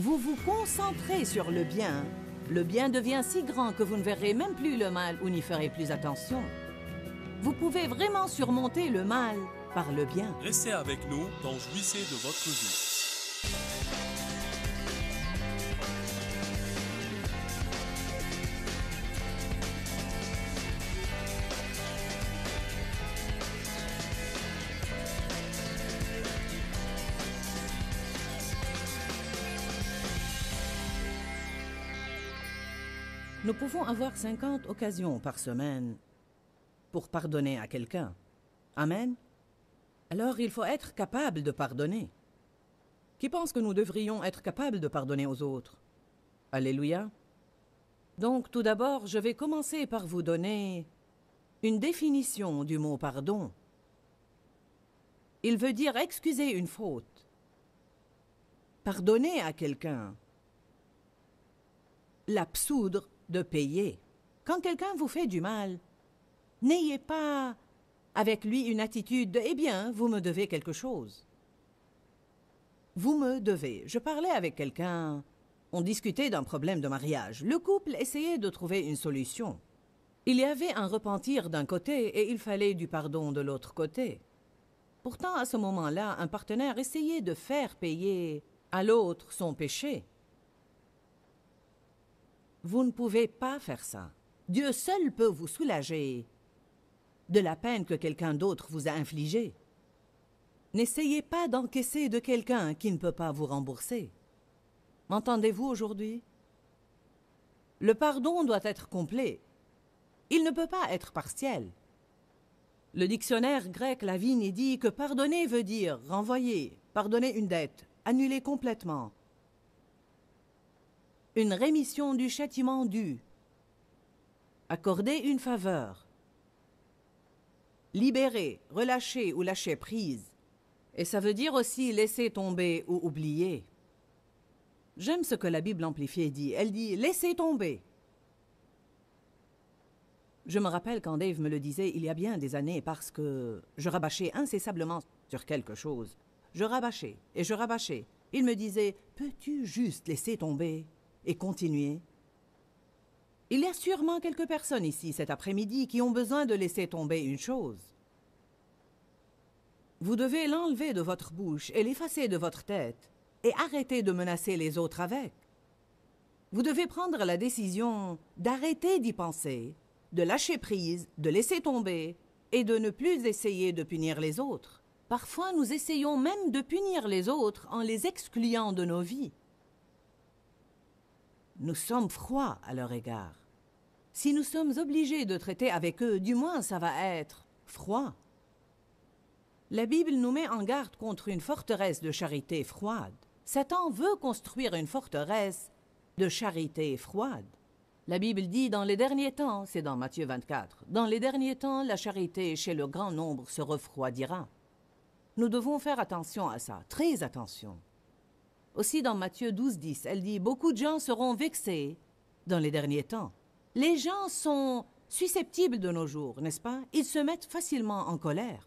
Vous vous concentrez sur le bien devient si grand que vous ne verrez même plus le mal ou n'y ferez plus attention. Vous pouvez vraiment surmonter le mal par le bien. Restez avec nous dans Jouissez de votre vie. Nous pouvons avoir 50 occasions par semaine pour pardonner à quelqu'un. Amen. Alors il faut être capable de pardonner. Qui pense que nous devrions être capables de pardonner aux autres? Alléluia. Donc tout d'abord, je vais commencer par vous donner une définition du mot pardon. Il veut dire excuser une faute. Pardonner à quelqu'un. L'absoudre de payer. Quand quelqu'un vous fait du mal, n'ayez pas avec lui une attitude de « Eh bien, vous me devez quelque chose ». Vous me devez. Je parlais avec quelqu'un, on discutait d'un problème de mariage. Le couple essayait de trouver une solution. Il y avait un repentir d'un côté et il fallait du pardon de l'autre côté. Pourtant, à ce moment-là, un partenaire essayait de faire payer à l'autre son péché. Vous ne pouvez pas faire ça. Dieu seul peut vous soulager de la peine que quelqu'un d'autre vous a infligée. N'essayez pas d'encaisser de quelqu'un qui ne peut pas vous rembourser. M'entendez-vous aujourd'hui? Le pardon doit être complet. Il ne peut pas être partiel. Le dictionnaire grec Lavigne dit que pardonner veut dire renvoyer, pardonner une dette, annuler complètement. Une rémission du châtiment dû, accorder une faveur, libérer, relâcher ou lâcher prise. Et ça veut dire aussi laisser tomber ou oublier. J'aime ce que la Bible amplifiée dit. Elle dit « laisser tomber ». Je me rappelle quand Dave me le disait il y a bien des années parce que je rabâchais incessamment sur quelque chose. Je rabâchais et je rabâchais. Il me disait « peux-tu juste laisser tomber ?» et continuer. Il y a sûrement quelques personnes ici cet après-midi qui ont besoin de laisser tomber une chose. Vous devez l'enlever de votre bouche et l'effacer de votre tête et arrêter de menacer les autres avec. Vous devez prendre la décision d'arrêter d'y penser, de lâcher prise, de laisser tomber et de ne plus essayer de punir les autres. Parfois, nous essayons même de punir les autres en les excluant de nos vies. Nous sommes froids à leur égard. Si nous sommes obligés de traiter avec eux, du moins ça va être froid. La Bible nous met en garde contre une forteresse de charité froide. Satan veut construire une forteresse de charité froide. La Bible dit dans les derniers temps, c'est dans Matthieu 24, dans les derniers temps, la charité chez le grand nombre se refroidira. Nous devons faire attention à ça, très attention. Aussi dans Matthieu 12, 10, elle dit « Beaucoup de gens seront vexés dans les derniers temps ». Les gens sont susceptibles de nos jours, n'est-ce pas? Ils se mettent facilement en colère.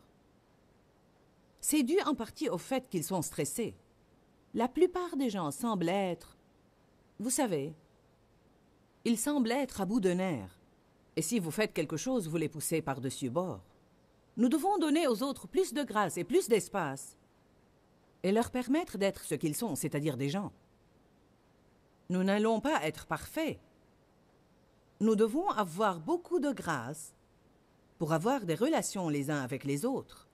C'est dû en partie au fait qu'ils sont stressés. La plupart des gens semblent être, vous savez, ils semblent être à bout de nerfs. Et si vous faites quelque chose, vous les poussez par-dessus bord. Nous devons donner aux autres plus de grâce et plus d'espace et leur permettre d'être ce qu'ils sont, c'est-à-dire des gens. Nous n'allons pas être parfaits. Nous devons avoir beaucoup de grâce pour avoir des relations les uns avec les autres.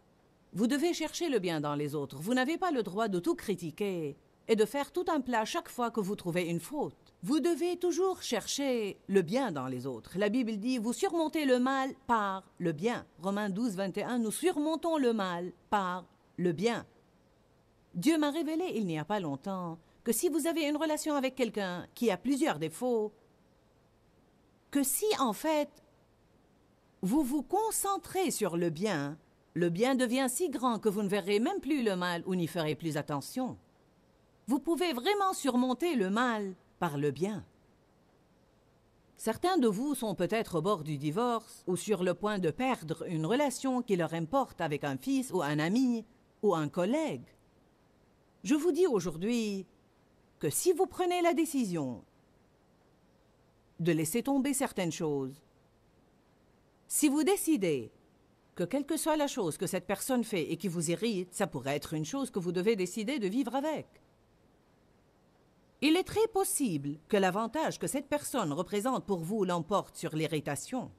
Vous devez chercher le bien dans les autres. Vous n'avez pas le droit de tout critiquer et de faire tout un plat chaque fois que vous trouvez une faute. Vous devez toujours chercher le bien dans les autres. La Bible dit « Vous surmontez le mal par le bien ». Romains 12, 21, nous surmontons le mal par le bien. Dieu m'a révélé il n'y a pas longtemps que si vous avez une relation avec quelqu'un qui a plusieurs défauts, que si en fait vous vous concentrez sur le bien devient si grand que vous ne verrez même plus le mal ou n'y ferez plus attention. Vous pouvez vraiment surmonter le mal par le bien. Certains de vous sont peut-être au bord du divorce ou sur le point de perdre une relation qui leur importe avec un fils ou un ami ou un collègue. Je vous dis aujourd'hui, que si vous prenez la décision de laisser tomber certaines choses, si vous décidez que quelle que soit la chose que cette personne fait et qui vous irrite, ça pourrait être une chose que vous devez décider de vivre avec. Il est très possible que l'avantage que cette personne représente pour vous l'emporte sur l'irritation.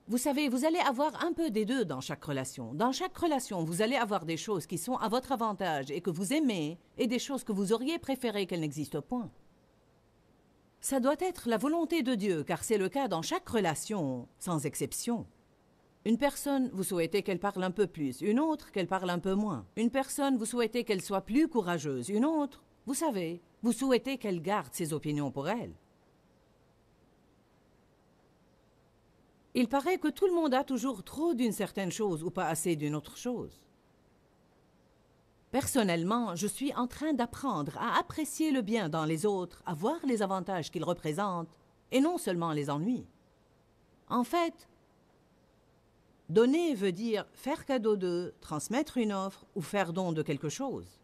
Vous savez, vous allez avoir un peu des deux dans chaque relation. Dans chaque relation, vous allez avoir des choses qui sont à votre avantage et que vous aimez, et des choses que vous auriez préféré qu'elles n'existent point. Ça doit être la volonté de Dieu, car c'est le cas dans chaque relation, sans exception. Une personne, vous souhaitez qu'elle parle un peu plus, une autre, qu'elle parle un peu moins. Une personne, vous souhaitez qu'elle soit plus courageuse, une autre, vous savez, vous souhaitez qu'elle garde ses opinions pour elle. Il paraît que tout le monde a toujours trop d'une certaine chose ou pas assez d'une autre chose. Personnellement, je suis en train d'apprendre à apprécier le bien dans les autres, à voir les avantages qu'ils représentent, et non seulement les ennuis. En fait, donner veut dire faire cadeau de, transmettre une offre ou faire don de quelque chose.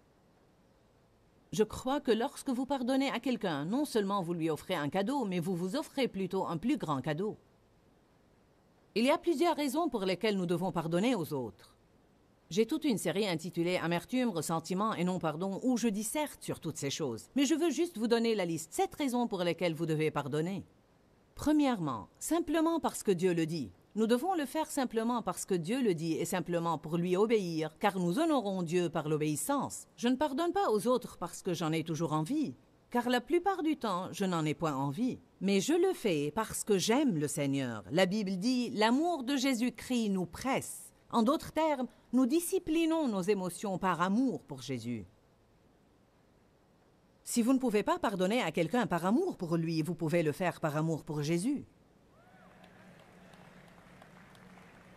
Je crois que lorsque vous pardonnez à quelqu'un, non seulement vous lui offrez un cadeau, mais vous vous offrez plutôt un plus grand cadeau. Il y a plusieurs raisons pour lesquelles nous devons pardonner aux autres. J'ai toute une série intitulée « Amertume, ressentiment et non-pardon » où je disserte sur toutes ces choses. Mais je veux juste vous donner la liste 7 raisons pour lesquelles vous devez pardonner. Premièrement, simplement parce que Dieu le dit. Nous devons le faire simplement parce que Dieu le dit et simplement pour lui obéir, car nous honorons Dieu par l'obéissance. Je ne pardonne pas aux autres parce que j'en ai toujours envie, car la plupart du temps, je n'en ai point envie. Mais je le fais parce que j'aime le Seigneur. La Bible dit « L'amour de Jésus-Christ nous presse ». En d'autres termes, nous disciplinons nos émotions par amour pour Jésus. Si vous ne pouvez pas pardonner à quelqu'un par amour pour lui, vous pouvez le faire par amour pour Jésus.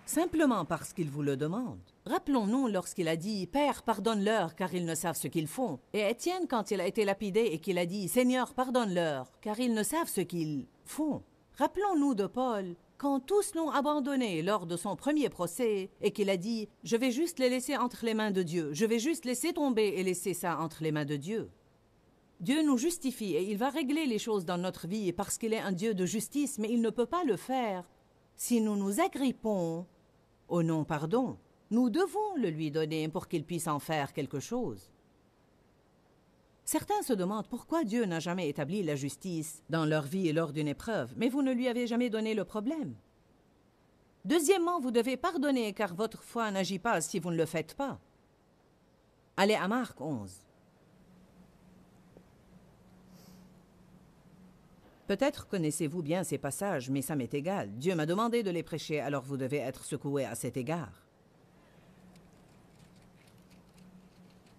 Simplement parce qu'il vous le demande. Rappelons-nous lorsqu'il a dit « Père, pardonne-leur, car ils ne savent ce qu'ils font ». Et Étienne, quand il a été lapidé et qu'il a dit « Seigneur, pardonne-leur, car ils ne savent ce qu'ils font ». Rappelons-nous de Paul, quand tous l'ont abandonné lors de son premier procès et qu'il a dit « Je vais juste les laisser entre les mains de Dieu, je vais juste laisser tomber et laisser ça entre les mains de Dieu ». Dieu nous justifie et il va régler les choses dans notre vie parce qu'il est un Dieu de justice, mais il ne peut pas le faire si nous nous agrippons au non-pardon. Nous devons le lui donner pour qu'il puisse en faire quelque chose. Certains se demandent pourquoi Dieu n'a jamais établi la justice dans leur vie et lors d'une épreuve, mais vous ne lui avez jamais donné le problème. Deuxièmement, vous devez pardonner car votre foi n'agit pas si vous ne le faites pas. Allez à Marc 11. Peut-être connaissez-vous bien ces passages, mais ça m'est égal. Dieu m'a demandé de les prêcher, alors vous devez être secoué à cet égard.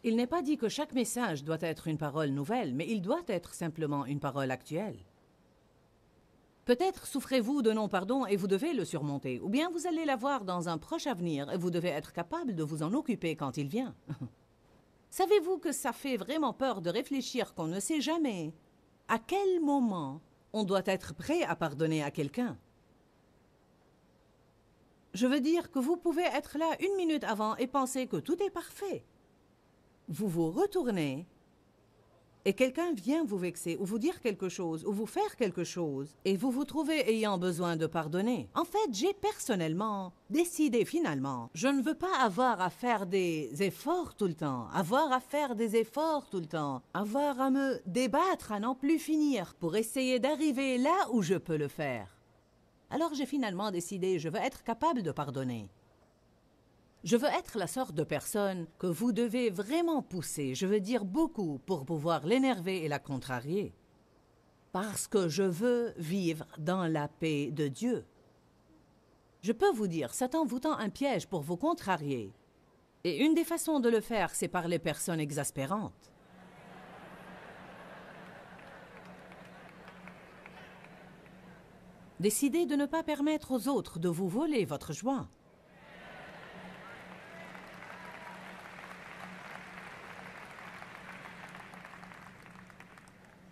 Il n'est pas dit que chaque message doit être une parole nouvelle, mais il doit être simplement une parole actuelle. Peut-être souffrez-vous de non-pardon et vous devez le surmonter, ou bien vous allez l'avoir dans un proche avenir et vous devez être capable de vous en occuper quand il vient. Savez-vous que ça fait vraiment peur de réfléchir qu'on ne sait jamais à quel moment on doit être prêt à pardonner à quelqu'un? Je veux dire que vous pouvez être là 1 minute avant et penser que tout est parfait. Vous vous retournez et quelqu'un vient vous vexer ou vous dire quelque chose ou vous faire quelque chose et vous vous trouvez ayant besoin de pardonner. En fait, j'ai personnellement décidé finalement, je ne veux pas avoir à faire des efforts tout le temps, avoir à me débattre à n'en plus finir pour essayer d'arriver là où je peux le faire. Alors j'ai finalement décidé, je veux être capable de pardonner. Je veux être la sorte de personne que vous devez vraiment pousser, je veux dire beaucoup, pour pouvoir l'énerver et la contrarier. Parce que je veux vivre dans la paix de Dieu. Je peux vous dire, Satan vous tend un piège pour vous contrarier. Et une des façons de le faire, c'est par les personnes exaspérantes. Décidez de ne pas permettre aux autres de vous voler votre joie.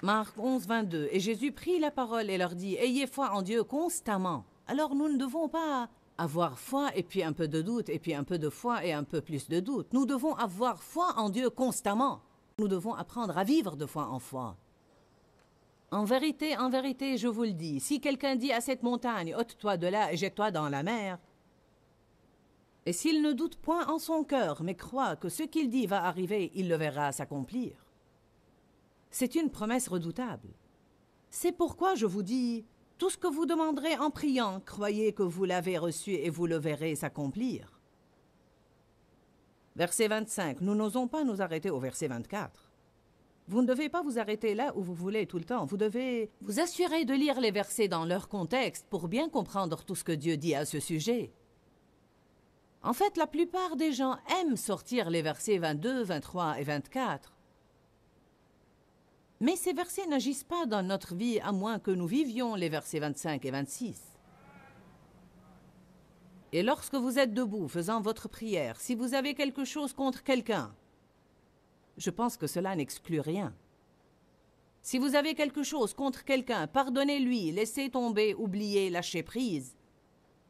Marc 11, 22. Et Jésus prit la parole et leur dit « Ayez foi en Dieu constamment ». Alors nous ne devons pas avoir foi et puis un peu de doute et puis un peu de foi et un peu plus de doute. Nous devons avoir foi en Dieu constamment. Nous devons apprendre à vivre de foi en foi. En vérité, je vous le dis, si quelqu'un dit à cette montagne, ôte-toi de là et jette-toi dans la mer, et s'il ne doute point en son cœur, mais croit que ce qu'il dit va arriver, il le verra s'accomplir. C'est une promesse redoutable. C'est pourquoi je vous dis, tout ce que vous demanderez en priant, croyez que vous l'avez reçu et vous le verrez s'accomplir. Verset 25, nous n'osons pas nous arrêter au verset 24. Vous ne devez pas vous arrêter là où vous voulez tout le temps. Vous devez vous assurer de lire les versets dans leur contexte pour bien comprendre tout ce que Dieu dit à ce sujet. En fait, la plupart des gens aiment sortir les versets 22, 23 et 24. Mais ces versets n'agissent pas dans notre vie à moins que nous vivions les versets 25 et 26. Et lorsque vous êtes debout faisant votre prière, si vous avez quelque chose contre quelqu'un, je pense que cela n'exclut rien. Si vous avez quelque chose contre quelqu'un, pardonnez-lui, laissez tomber, oubliez, lâchez prise,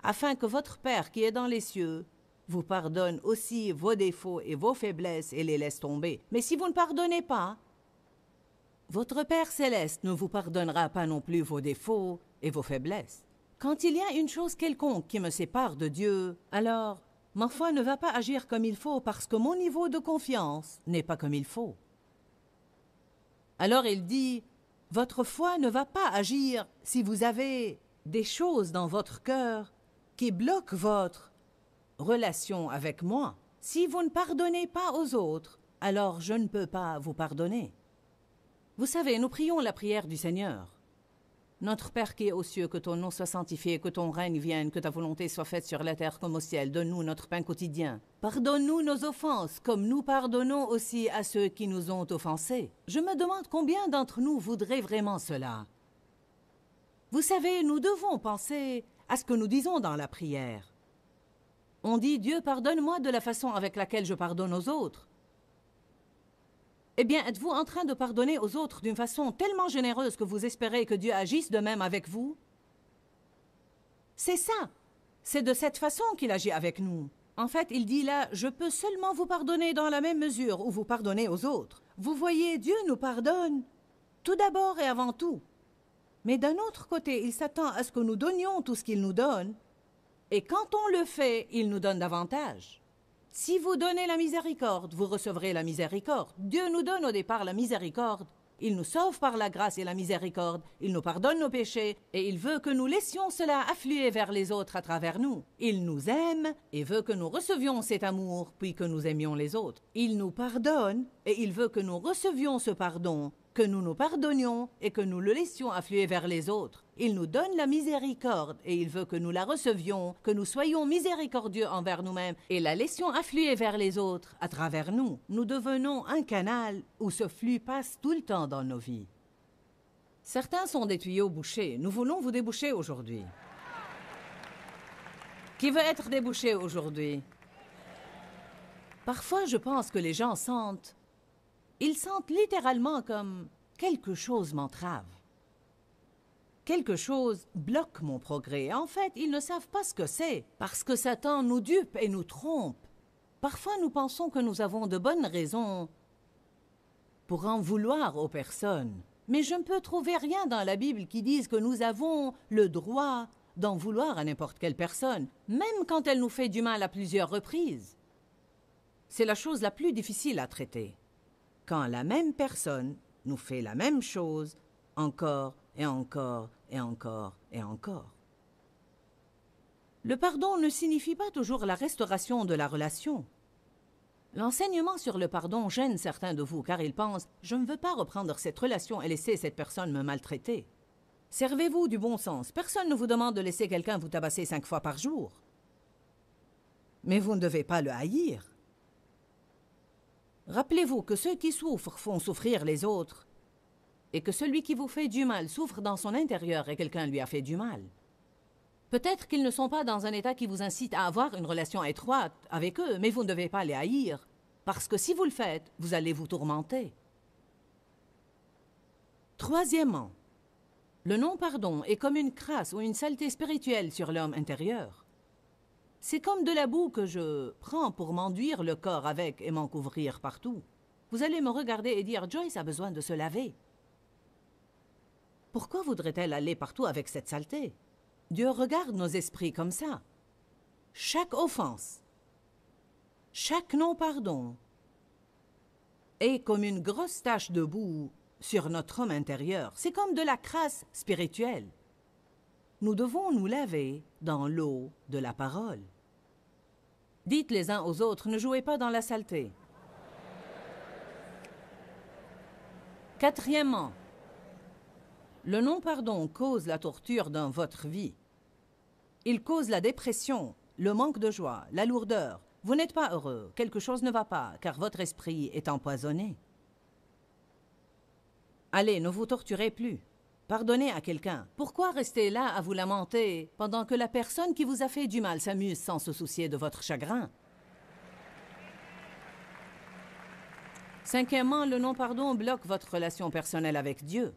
afin que votre Père qui est dans les cieux vous pardonne aussi vos défauts et vos faiblesses et les laisse tomber. Mais si vous ne pardonnez pas, votre Père céleste ne vous pardonnera pas non plus vos défauts et vos faiblesses. Quand il y a une chose quelconque qui me sépare de Dieu, alors ma foi ne va pas agir comme il faut parce que mon niveau de confiance n'est pas comme il faut. Alors il dit, votre foi ne va pas agir si vous avez des choses dans votre cœur qui bloquent votre relation avec moi. Si vous ne pardonnez pas aux autres, alors je ne peux pas vous pardonner. Vous savez, nous prions la prière du Seigneur. Notre Père qui est aux cieux, que ton nom soit sanctifié, que ton règne vienne, que ta volonté soit faite sur la terre comme au ciel. Donne-nous notre pain quotidien. Pardonne-nous nos offenses, comme nous pardonnons aussi à ceux qui nous ont offensés. Je me demande combien d'entre nous voudraient vraiment cela. Vous savez, nous devons penser à ce que nous disons dans la prière. On dit « Dieu, pardonne-moi de la façon avec laquelle je pardonne aux autres ». Eh bien, êtes-vous en train de pardonner aux autres d'une façon tellement généreuse que vous espérez que Dieu agisse de même avec vous? C'est ça. C'est de cette façon qu'il agit avec nous. En fait, il dit là, je peux seulement vous pardonner dans la même mesure où vous pardonnez aux autres. Vous voyez, Dieu nous pardonne, tout d'abord et avant tout. Mais d'un autre côté, il s'attend à ce que nous donnions tout ce qu'il nous donne. Et quand on le fait, il nous donne davantage. Si vous donnez la miséricorde, vous recevrez la miséricorde. Dieu nous donne au départ la miséricorde. Il nous sauve par la grâce et la miséricorde. Il nous pardonne nos péchés et il veut que nous laissions cela affluer vers les autres à travers nous. Il nous aime et veut que nous recevions cet amour puis que nous aimions les autres. Il nous pardonne et il veut que nous recevions ce pardon, que nous nous pardonnions et que nous le laissions affluer vers les autres. Il nous donne la miséricorde et il veut que nous la recevions, que nous soyons miséricordieux envers nous-mêmes et la laissions affluer vers les autres à travers nous. Nous devenons un canal où ce flux passe tout le temps dans nos vies. Certains sont des tuyaux bouchés. Nous voulons vous déboucher aujourd'hui. Qui veut être débouché aujourd'hui? Parfois, je pense que les gens sentent... Ils sentent littéralement comme quelque chose m'entrave. Quelque chose bloque mon progrès. En fait, ils ne savent pas ce que c'est, parce que Satan nous dupe et nous trompe. Parfois, nous pensons que nous avons de bonnes raisons pour en vouloir aux personnes. Mais je ne peux trouver rien dans la Bible qui dise que nous avons le droit d'en vouloir à n'importe quelle personne, même quand elle nous fait du mal à plusieurs reprises. C'est la chose la plus difficile à traiter. Quand la même personne nous fait la même chose encore et encore et encore et encore. Le pardon ne signifie pas toujours la restauration de la relation. L'enseignement sur le pardon gêne certains de vous car ils pensent « Je ne veux pas reprendre cette relation et laisser cette personne me maltraiter ». Servez-vous du bon sens. Personne ne vous demande de laisser quelqu'un vous tabasser 5 fois par jour. Mais vous ne devez pas le haïr. Rappelez-vous que ceux qui souffrent font souffrir les autres et que celui qui vous fait du mal souffre dans son intérieur et quelqu'un lui a fait du mal. Peut-être qu'ils ne sont pas dans un état qui vous incite à avoir une relation étroite avec eux, mais vous ne devez pas les haïr, parce que si vous le faites, vous allez vous tourmenter. Troisièmement, le non-pardon est comme une crasse ou une saleté spirituelle sur l'homme intérieur. C'est comme de la boue que je prends pour m'enduire le corps avec et m'en couvrir partout. Vous allez me regarder et dire « Joyce a besoin de se laver ». Pourquoi voudrait-elle aller partout avec cette saleté? Dieu regarde nos esprits comme ça. Chaque offense, chaque non-pardon est comme une grosse tache de boue sur notre homme intérieur. C'est comme de la crasse spirituelle. Nous devons nous laver dans l'eau de la parole. Dites les uns aux autres, ne jouez pas dans la saleté. Quatrièmement, le non-pardon cause la torture dans votre vie. Il cause la dépression, le manque de joie, la lourdeur. Vous n'êtes pas heureux, quelque chose ne va pas, car votre esprit est empoisonné. Allez, ne vous torturez plus. Pardonnez à quelqu'un. Pourquoi rester là à vous lamenter pendant que la personne qui vous a fait du mal s'amuse sans se soucier de votre chagrin? Cinquièmement, le non-pardon bloque votre relation personnelle avec Dieu.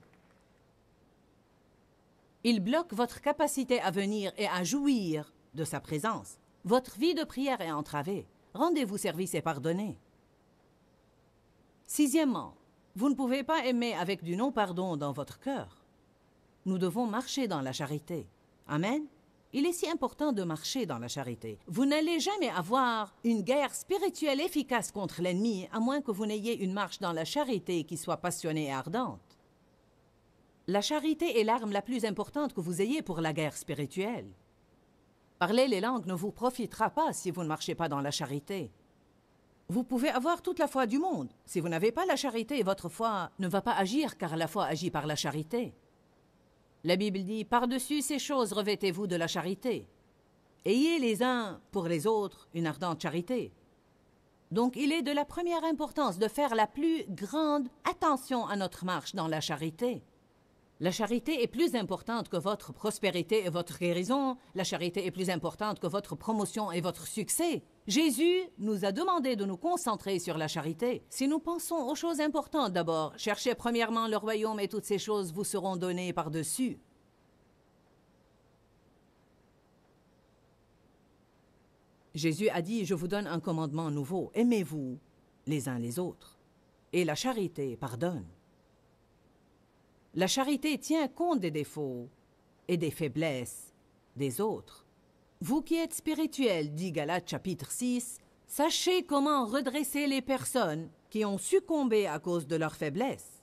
Il bloque votre capacité à venir et à jouir de sa présence. Votre vie de prière est entravée. Rendez-vous service et pardonnez. Sixièmement, vous ne pouvez pas aimer avec du non-pardon dans votre cœur. Nous devons marcher dans la charité. Amen. Il est si important de marcher dans la charité. Vous n'allez jamais avoir une guerre spirituelle efficace contre l'ennemi, à moins que vous n'ayez une marche dans la charité qui soit passionnée et ardente. La charité est l'arme la plus importante que vous ayez pour la guerre spirituelle. Parler les langues ne vous profitera pas si vous ne marchez pas dans la charité. Vous pouvez avoir toute la foi du monde. Si vous n'avez pas la charité, votre foi ne va pas agir, car la foi agit par la charité. La Bible dit, par-dessus ces choses, revêtez-vous de la charité. Ayez les uns pour les autres une ardente charité. Donc, il est de la première importance de faire la plus grande attention à notre marche dans la charité. La charité est plus importante que votre prospérité et votre guérison. La charité est plus importante que votre promotion et votre succès. Jésus nous a demandé de nous concentrer sur la charité. Si nous pensons aux choses importantes d'abord, cherchez premièrement le royaume et toutes ces choses vous seront données par-dessus. Jésus a dit, je vous donne un commandement nouveau, aimez-vous les uns les autres. Et la charité pardonne. La charité tient compte des défauts et des faiblesses des autres. Vous qui êtes spirituels, dit Galates chapitre 6, sachez comment redresser les personnes qui ont succombé à cause de leurs faiblesses.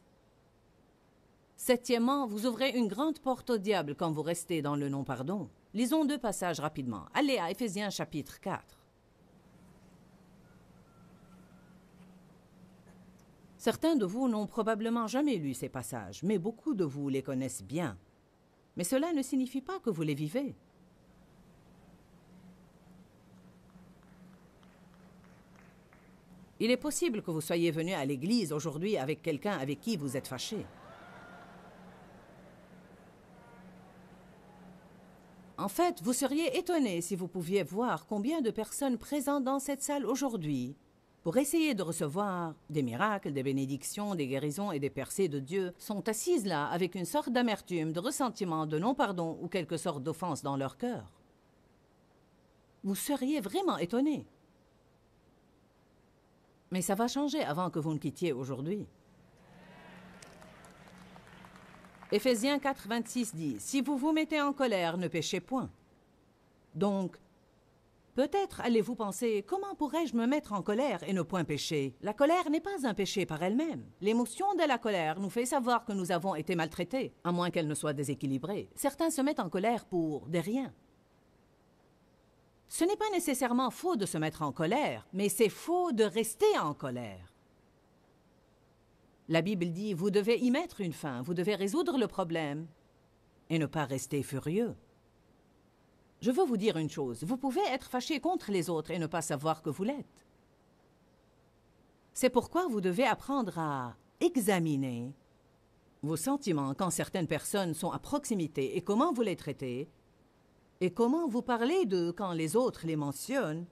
Septièmement, vous ouvrez une grande porte au diable quand vous restez dans le non-pardon. Lisons 2 passages rapidement. Allez à Éphésiens chapitre 4. Certains de vous n'ont probablement jamais lu ces passages, mais beaucoup de vous les connaissent bien. Mais cela ne signifie pas que vous les vivez. Il est possible que vous soyez venu à l'église aujourd'hui avec quelqu'un avec qui vous êtes fâché. En fait, vous seriez étonné si vous pouviez voir combien de personnes présentes dans cette salle aujourd'hui pour essayer de recevoir des miracles, des bénédictions, des guérisons et des percées de Dieu, sont assises là avec une sorte d'amertume, de ressentiment, de non-pardon ou quelque sorte d'offense dans leur cœur. Vous seriez vraiment étonné. Mais ça va changer avant que vous ne quittiez aujourd'hui. Éphésiens 4, 26 dit, « Si vous vous mettez en colère, ne péchez point. » Donc, peut-être allez-vous penser, comment pourrais-je me mettre en colère et ne point pécher? La colère n'est pas un péché par elle-même. L'émotion de la colère nous fait savoir que nous avons été maltraités, à moins qu'elle ne soit déséquilibrée. Certains se mettent en colère pour des riens. Ce n'est pas nécessairement faux de se mettre en colère, mais c'est faux de rester en colère. La Bible dit, vous devez y mettre une fin, vous devez résoudre le problème et ne pas rester furieux. Je veux vous dire une chose, vous pouvez être fâché contre les autres et ne pas savoir que vous l'êtes. C'est pourquoi vous devez apprendre à examiner vos sentiments quand certaines personnes sont à proximité et comment vous les traitez et comment vous parlez d'eux quand les autres les mentionnent.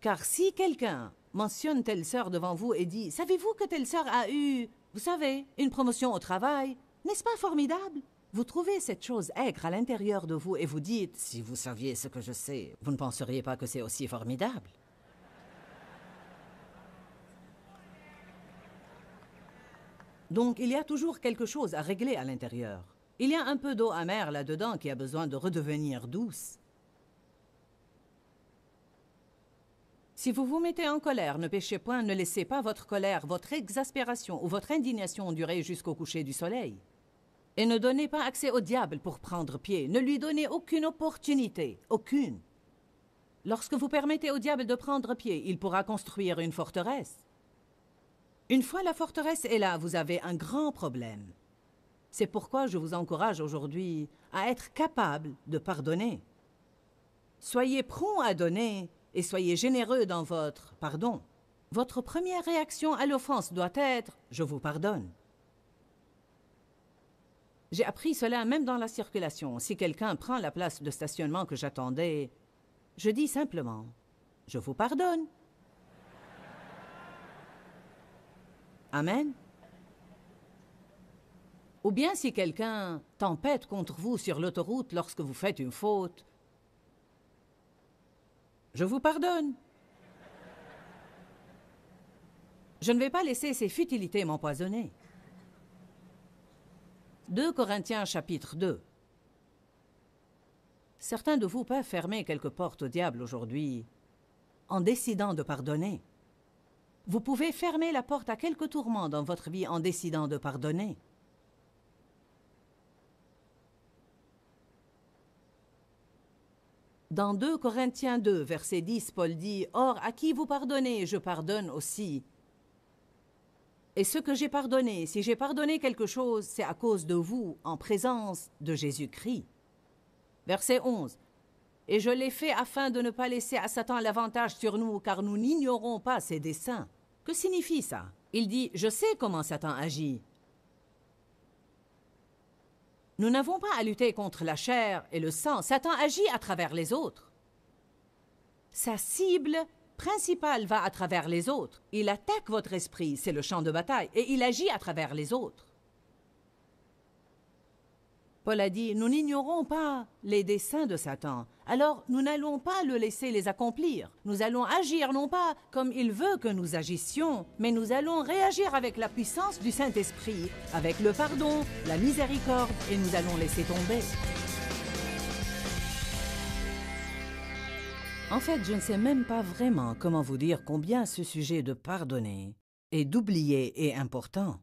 Car si quelqu'un mentionne telle sœur devant vous et dit « Savez-vous que telle sœur a eu, vous savez, une promotion au travail? N'est-ce pas formidable? » Vous trouvez cette chose aigre à l'intérieur de vous et vous dites « Si vous saviez ce que je sais, vous ne penseriez pas que c'est aussi formidable. » Donc il y a toujours quelque chose à régler à l'intérieur. Il y a un peu d'eau amère là-dedans qui a besoin de redevenir douce. Si vous vous mettez en colère, ne péchez point, ne laissez pas votre colère, votre exaspération ou votre indignation durer jusqu'au coucher du soleil. Et ne donnez pas accès au diable pour prendre pied. Ne lui donnez aucune opportunité, aucune. Lorsque vous permettez au diable de prendre pied, il pourra construire une forteresse. Une fois la forteresse est là, vous avez un grand problème. C'est pourquoi je vous encourage aujourd'hui à être capable de pardonner. Soyez prompt à donner et soyez généreux dans votre pardon. Votre première réaction à l'offense doit être « je vous pardonne ». J'ai appris cela même dans la circulation. Si quelqu'un prend la place de stationnement que j'attendais, je dis simplement « je vous pardonne ». Amen. Ou bien si quelqu'un tempête contre vous sur l'autoroute lorsque vous faites une faute, je vous pardonne. Je ne vais pas laisser ces futilités m'empoisonner. 2 Corinthiens chapitre 2. Certains de vous peuvent fermer quelques portes au diable aujourd'hui en décidant de pardonner. Vous pouvez fermer la porte à quelques tourments dans votre vie en décidant de pardonner. Dans 2 Corinthiens 2, verset 10, Paul dit « Or, à qui vous pardonnez, je pardonne aussi. Et ce que j'ai pardonné, si j'ai pardonné quelque chose, c'est à cause de vous, en présence de Jésus-Christ. » Verset 11. « Et je l'ai fait afin de ne pas laisser à Satan l'avantage sur nous, car nous n'ignorons pas ses desseins. » Que signifie ça? Il dit « Je sais comment Satan agit. » Nous n'avons pas à lutter contre la chair et le sang. Satan agit à travers les autres. Sa cible principale va à travers les autres. Il attaque votre esprit, c'est le champ de bataille, et il agit à travers les autres. Paul a dit, nous n'ignorons pas les desseins de Satan, alors nous n'allons pas le laisser les accomplir. Nous allons agir non pas comme il veut que nous agissions, mais nous allons réagir avec la puissance du Saint-Esprit, avec le pardon, la miséricorde, et nous allons laisser tomber. En fait, je ne sais même pas vraiment comment vous dire combien ce sujet de pardonner et d'oublier est important.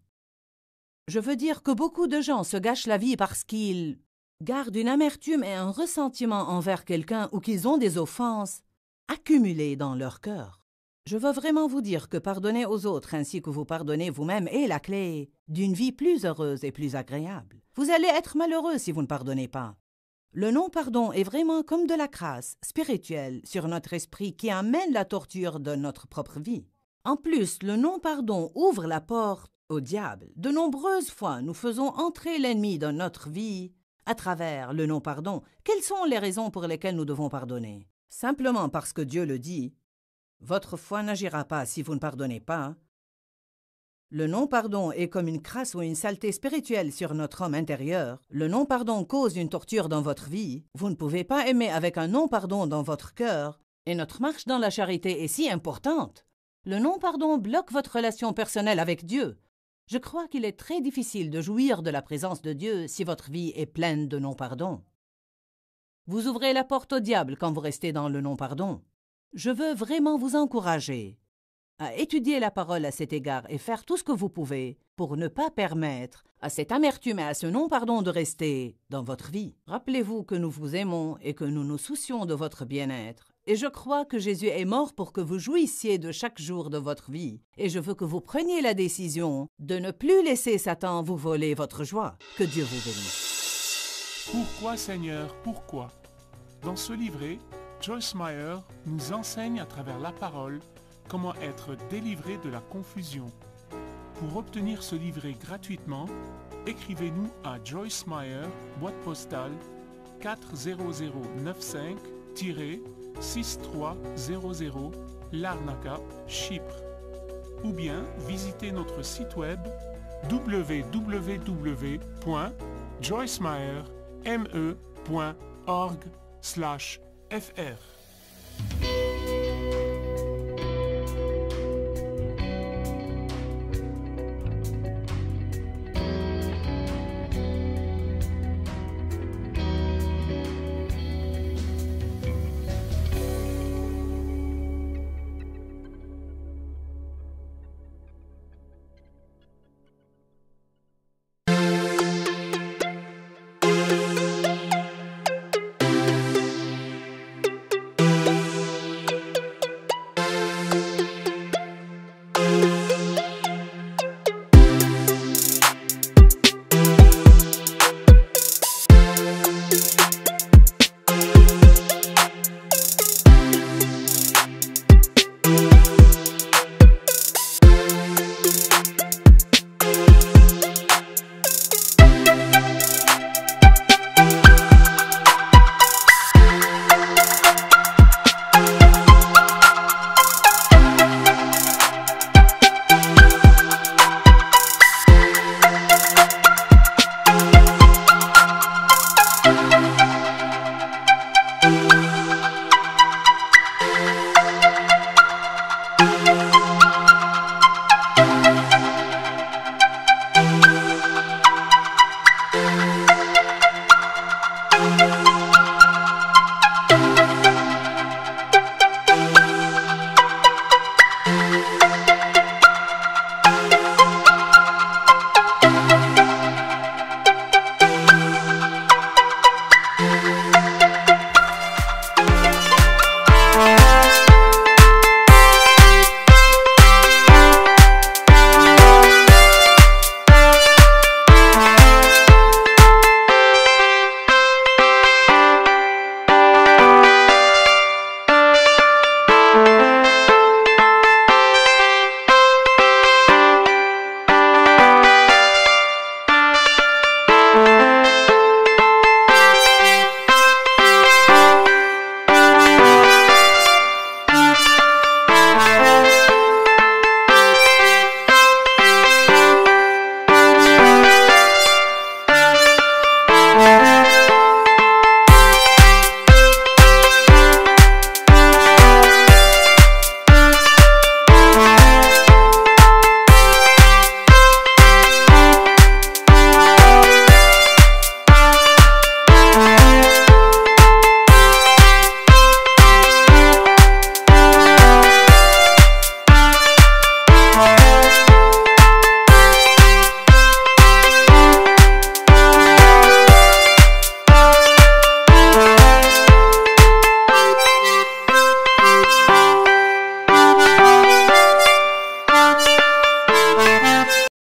Je veux dire que beaucoup de gens se gâchent la vie parce qu'ils gardent une amertume et un ressentiment envers quelqu'un ou qu'ils ont des offenses accumulées dans leur cœur. Je veux vraiment vous dire que pardonner aux autres ainsi que vous pardonnez vous-même est la clé d'une vie plus heureuse et plus agréable. Vous allez être malheureux si vous ne pardonnez pas. Le non-pardon est vraiment comme de la crasse spirituelle sur notre esprit qui amène la torture de notre propre vie. En plus, le non-pardon ouvre la porte au diable. De nombreuses fois, nous faisons entrer l'ennemi dans notre vie à travers le non-pardon. Quelles sont les raisons pour lesquelles nous devons pardonner? Simplement parce que Dieu le dit. Votre foi n'agira pas si vous ne pardonnez pas. Le non-pardon est comme une crasse ou une saleté spirituelle sur notre homme intérieur. Le non-pardon cause une torture dans votre vie. Vous ne pouvez pas aimer avec un non-pardon dans votre cœur. Et notre marche dans la charité est si importante. Le non-pardon bloque votre relation personnelle avec Dieu. Je crois qu'il est très difficile de jouir de la présence de Dieu si votre vie est pleine de non-pardon. Vous ouvrez la porte au diable quand vous restez dans le non-pardon. Je veux vraiment vous encourager à étudier la parole à cet égard et faire tout ce que vous pouvez pour ne pas permettre à cette amertume et à ce non-pardon de rester dans votre vie. Rappelez-vous que nous vous aimons et que nous nous soucions de votre bien-être. Et je crois que Jésus est mort pour que vous jouissiez de chaque jour de votre vie. Et je veux que vous preniez la décision de ne plus laisser Satan vous voler votre joie. Que Dieu vous bénisse. Pourquoi, Seigneur, pourquoi? Dans ce livret, Joyce Meyer nous enseigne à travers la parole comment être délivré de la confusion. Pour obtenir ce livret gratuitement, écrivez-nous à Joyce Meyer, boîte postale 40095-6300 Larnaca, Chypre. Ou bien visitez notre site web www.joycemeyer.org/fr.